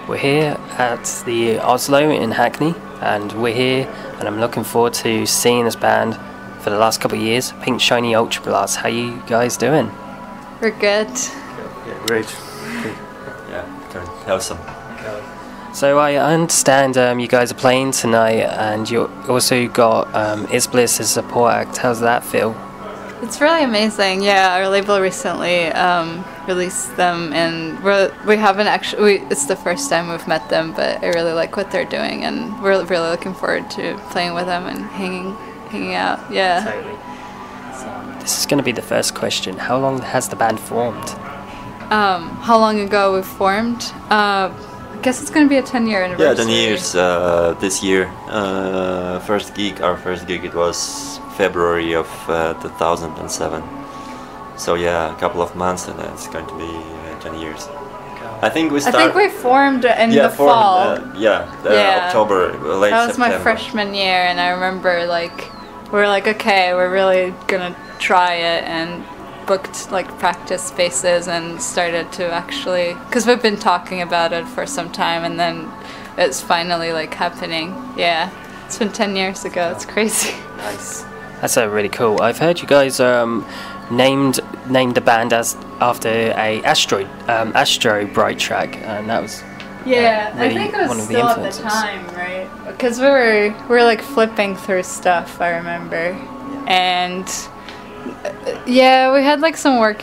We're here at the Oslo in Hackney, and we're here, and I'm looking forward to seeing this band for the last couple of years, PinkshinyUltraBlast. How you guys doing? We're good. Yeah, great. Yeah, awesome. So I understand you guys are playing tonight, and you also got Isbliss as a support act. How's that feel? It's really amazing. Yeah, our label recently released them, and we haven't actually. It's the first time we've met them, but I really like what they're doing, and we're really looking forward to playing with them and hanging out. Yeah. Totally. So this is going to be the first question. How long has the band formed? How long ago we formed? I guess it's going to be a 10-year anniversary. Yeah, 10 years this year. Our first gig, it was February of 2007. So yeah, a couple of months, and it's going to be 10 years. I think we formed in the fall. October, late September. That was my freshman year, and I remember we were like, okay, we're really gonna try it, and booked practice spaces and started to actually, because we've been talking about it for some time, and then it's finally happening. Yeah, it's been 10 years ago. It's crazy. Nice. That's really cool. I've heard you guys named the band after a Astro Bright track, and that was really I think it one was of the still influences. at the time, right? Because we were flipping through stuff. I remember, and yeah, we had some work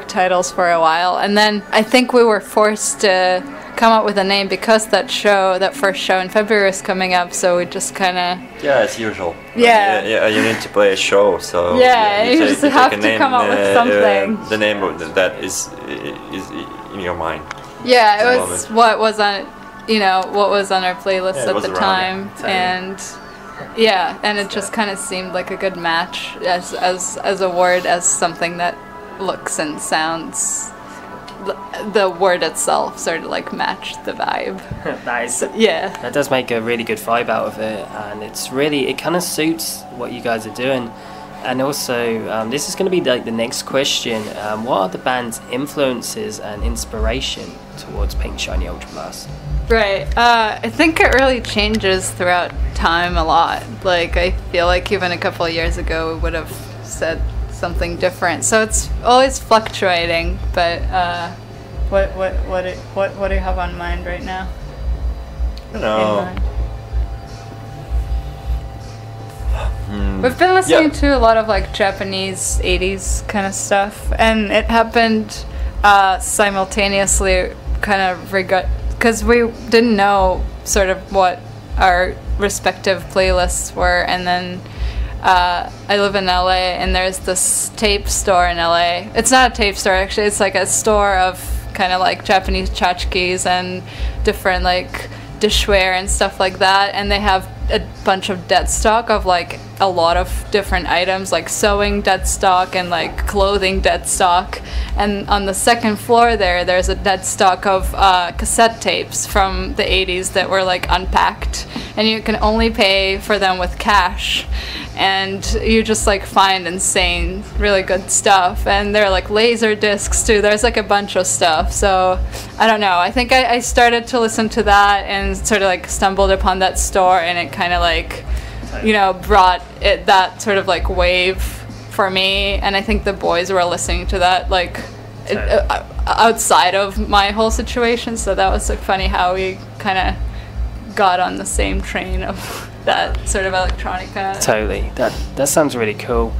titles for a while, and then I think we were forced to come up with a name because that first show in February is coming up, so we just kind of... Yeah, it's usual. Yeah. You need to play a show, so... Yeah, you just have to come up with something. The name that is in your mind. Yeah, it was what was on our playlist at the time, and... Yeah, and it just kind of seemed like a good match as a word, as something that looks and sounds. The word itself sort of matched the vibe. Nice. Yeah. That does make a really good vibe out of it, and it kind of suits what you guys are doing. And also, this is going to be the next question. What are the band's influences and inspiration towards PinkshinyUltraBlast? Right. I think it really changes throughout time a lot. I feel like even a couple of years ago we would have said something different. So it's always fluctuating. But what do you have on mind right now? I don't know. We've been listening to a lot of Japanese 80s kind of stuff, and it happened simultaneously, kind of because we didn't know sort of what our respective playlists were, and then I live in LA, and there's this tape store in LA. It's not a tape store, actually. It's a store of kind of Japanese tchotchkes and different dishware and stuff like that, and they have a bunch of dead stock of a lot of different items, sewing dead stock and clothing dead stock. And on the second floor there's a dead stock of cassette tapes from the 80s that were unpacked, and you can only pay for them with cash, and you just find insane really good stuff. And they're laser discs too. There's a bunch of stuff. So I don't know, I think I started to listen to that and sort of stumbled upon that store, and it kind of brought it that sort of wave for me. And I think the boys were listening to that outside of my whole situation, so that was funny how we kind of got on the same train of that sort of electronica. Totally. That sounds really cool.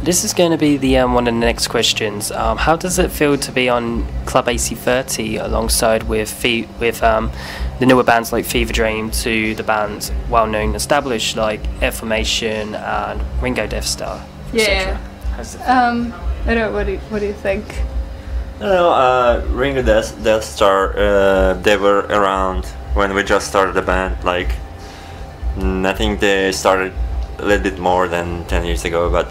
This is going to be the one of the next questions. How does it feel to be on Club AC30 alongside with the newer bands like Fever Dream, to the bands well-known, established Air Formation and Ringo Death Star, etc.? I don't. What do you think? No, Ringo Death Star. They were around when we just started the band. I think they started a little bit more than 10 years ago, but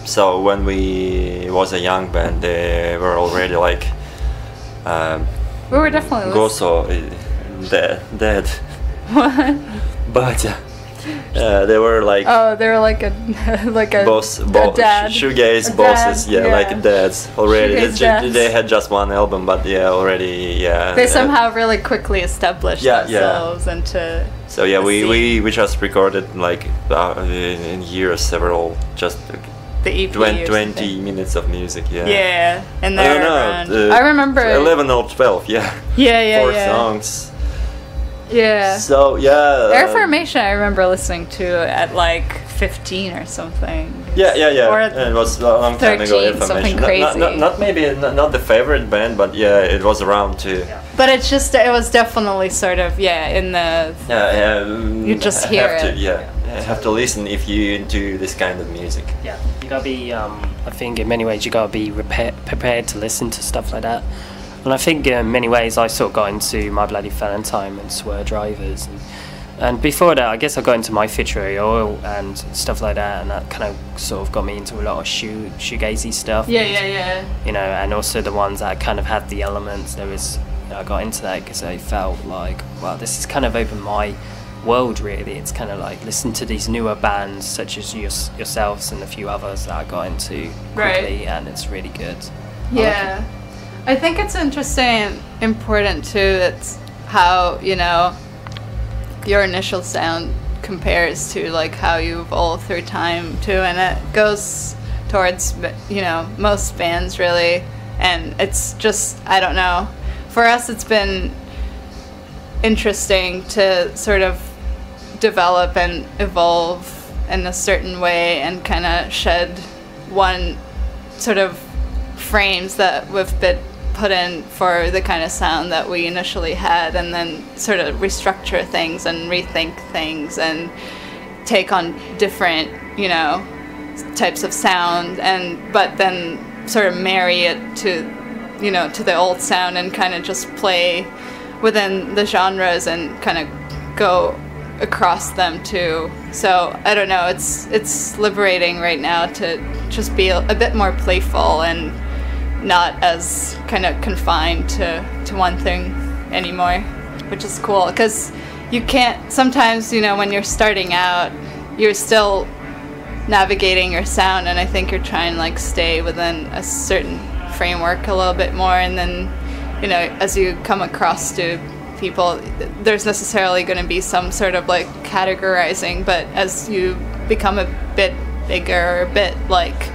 so when we was a young band, they were already we were definitely Goso dead. What? But They were like they were like a like a dad. shoegaze bosses, like dads already. They had just one album, but already They somehow really quickly established themselves into. So we just recorded like in years several just. The EP 20 minutes of music, Yeah, and they're around. I remember 11 or 12, Four songs. Yeah. So Air Formation I remember listening to at like 15 or something. Yeah. Or it was a long time ago. Air something Formation. crazy. Not maybe not the favorite band, but it was around too. Yeah. But it was definitely sort of in the. You just hear it. Have to listen if you into this kind of music. Yeah, you gotta be. I think in many ways you gotta be prepared to listen to stuff like that. And I think in many ways I sort of got into My Bloody Valentine and Swear Drivers, and before that I guess I got into My Future Oil and stuff like that, and that kind of sort of got me into a lot of shoegazy stuff. Yeah. You know, and also the ones that kind of had the elements. There was, I got into that because I felt like, well, this has kind of opened my world really. It's kind of like listen to these newer bands such as yourselves and a few others that I got into quickly, and it's really good. Yeah, I think it's interesting and important too. It's how your initial sound compares to like how you evolve through time too, and it goes towards most bands really. And it's just, I don't know, for us it's been interesting to sort of develop and evolve in a certain way and kind of shed one sort of frames that we've been put in for the kind of sound that we initially had, and then sort of restructure things and rethink things and take on different types of sound, but then sort of marry it to to the old sound and kind of just play within the genres and kind of go across them too. So I don't know, it's liberating right now to just be a bit more playful and not as kind of confined to one thing anymore, which is cool, because you can't sometimes when you're starting out you're still navigating your sound, and I think you're trying to like stay within a certain framework a little bit more, and then as you come across to people there's necessarily going to be some sort of like categorizing, but as you become a bit bigger, a bit like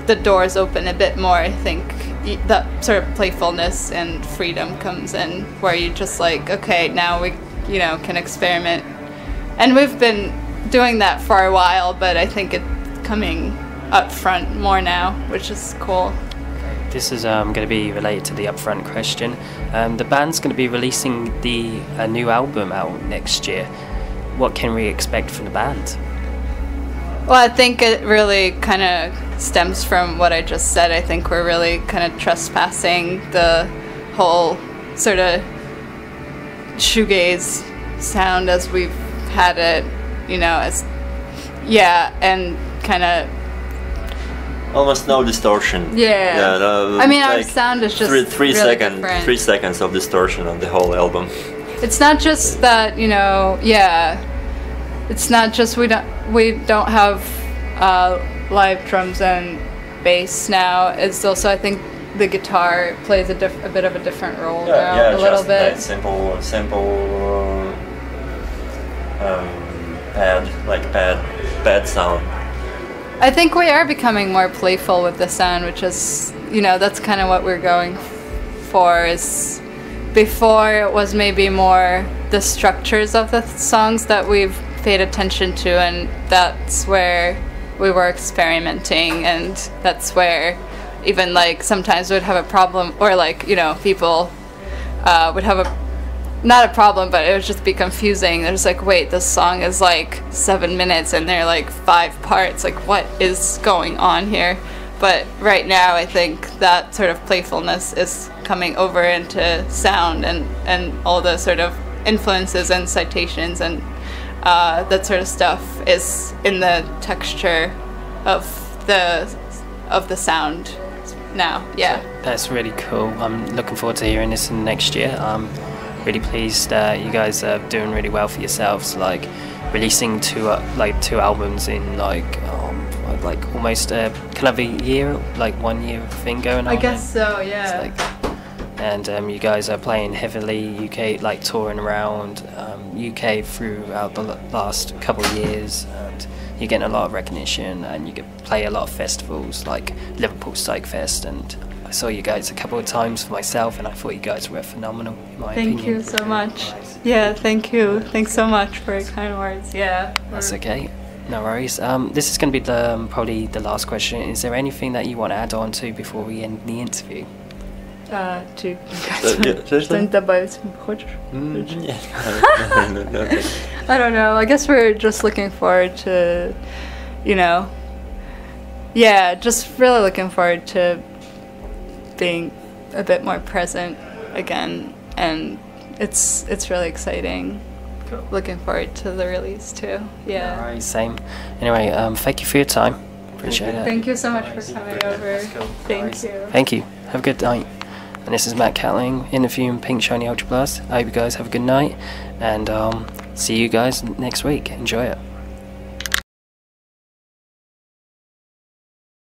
the doors open a bit more, I think that sort of playfulness and freedom comes in, where you just like, okay, now we can experiment, and we've been doing that for a while, but I think it's coming up front more now, which is cool. This is going to be related to the upfront question. The band's going to be releasing a new album out next year. What can we expect from the band? Well, I think it really kind of stems from what I just said. I think we're really kind of trespassing the whole sort of shoegaze sound as we've had it, and kind of almost no distortion. I mean, our sound is just three really 3 seconds of distortion on the whole album. It's not just that, it's not just we don't have live drums and bass now. It's also, I think the guitar plays a bit of a different role now, a little bit. That simple pad sound. I think we are becoming more playful with the sound, which is, that's kind of what we're going for. Is before it was maybe more the structures of the songs that we've paid attention to, and that's where we were experimenting, and that's where even like sometimes we'd have a problem, or like people would have not a problem, but it would just be confusing. There's like, wait, this song is like 7 minutes and they're like 5 parts, like what is going on here? But right now I think that sort of playfulness is coming over into sound, and all the sort of influences and citations and that sort of stuff is in the texture of the sound now. Yeah, that's really cool. I'm looking forward to hearing this in next year. really pleased that you guys are doing really well for yourselves, like releasing two albums in like almost kind of a year, like 1 year thing going on. I guess so, yeah. It's and you guys are playing heavily UK, like touring around UK throughout the last couple of years, and you're getting a lot of recognition, and you get play a lot of festivals like Liverpool Psych Fest, and I saw you guys a couple of times for myself, and I thought you guys were phenomenal in my opinion. Thank you so much. Yeah, thank you. Thanks so much for your kind words. Yeah. That's okay. No worries. This is going to be probably the last question. Is there anything that you want to add on to before we end the interview? Czy seriously? добавить хочешь? Yeah. I don't know. I guess we're just looking forward to, just really looking forward to being a bit more present again, and it's really exciting. Cool. Looking forward to the release too. Yeah. All right, same. Anyway, thank you for your time. Appreciate it. Thank you so much for coming over. Thank you. Thank you. Have a good night. And this is Matt Catling interviewing Pink Shiny Ultra Blast. I hope you guys have a good night, and see you guys next week. Enjoy it.